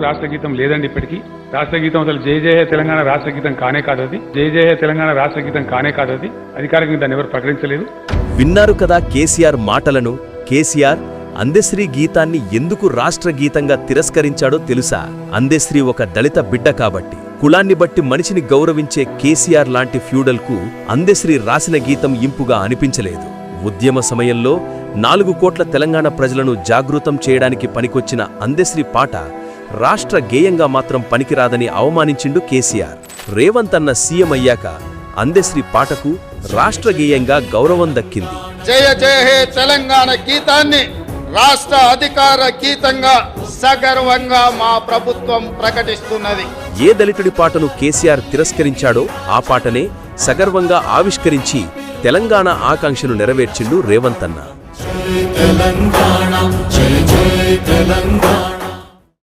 రాష్ట్ర గీతం లేదండి. ఇప్పటికీ రాష్ట్ర గీతం అసలు జై జయ తెలంగాణ రాష్ట్ర గీతం కానే కాదు. అది జై జయ తెలంగాణ రాష్ట్ర గీతం కానే కాదు. అది అధికారికంగా దాన్ని ఎవరు ప్రకటించలేదు. విన్నారు కదా కేసీఆర్ మాటలను. కేసీఆర్ అందెశ్రీ గీతాన్ని ఎందుకు రాష్ట్ర గీతంగా తిరస్కరించాడో తెలుసా? అందెశ్రీ ఒక దళిత బిడ్డ కాబట్టి. కులాన్ని బట్టి మనిషిని గౌరవించే కేసీఆర్ లాంటి ఫ్యూడల్కు అందెశ్రీ రాసిన గీతం ఇంపుగా అనిపించలేదు. ఉద్యమ సమయంలో 4 కోట్ల తెలంగాణ ప్రజలను జాగృతం చేయడానికి పనికొచ్చిన అందెశ్రీ పాట రాష్ట్ర గేయంగా మాత్రం పనికిరాదని అవమానించిండు కేసీఆర్. రేవంత్ అన్న సీఎం అయ్యాక అందెశ్రీ పాటకు రాష్ట్ర గేయంగా గౌరవం దక్కింది. జయ జయ హే తెలంగాణ గీతాన్ని రాష్ట్ర అధికార గీతంగా సగర్వంగా మా ప్రభుత్వం ప్రకటిస్తున్నది. ఏ దళితుడి పాటను కేసీఆర్ తిరస్కరించాడో ఆ పాటనే సగర్వంగా ఆవిష్కరించి తెలంగాణ ఆకాంక్షను నెరవేర్చిండు రేవంత్ అన్న.